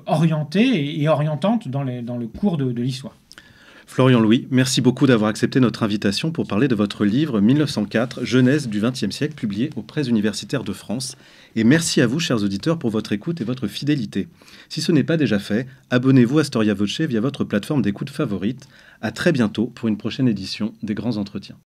orientée et orientante dans le cours de l'histoire. Florian Louis, merci beaucoup d'avoir accepté notre invitation pour parler de votre livre 1904, Genèse du XXe siècle, publié aux Presses universitaires de France. Et merci à vous, chers auditeurs, pour votre écoute et votre fidélité. Si ce n'est pas déjà fait, abonnez-vous à Storia Voce via votre plateforme d'écoute favorite. À très bientôt pour une prochaine édition des Grands Entretiens.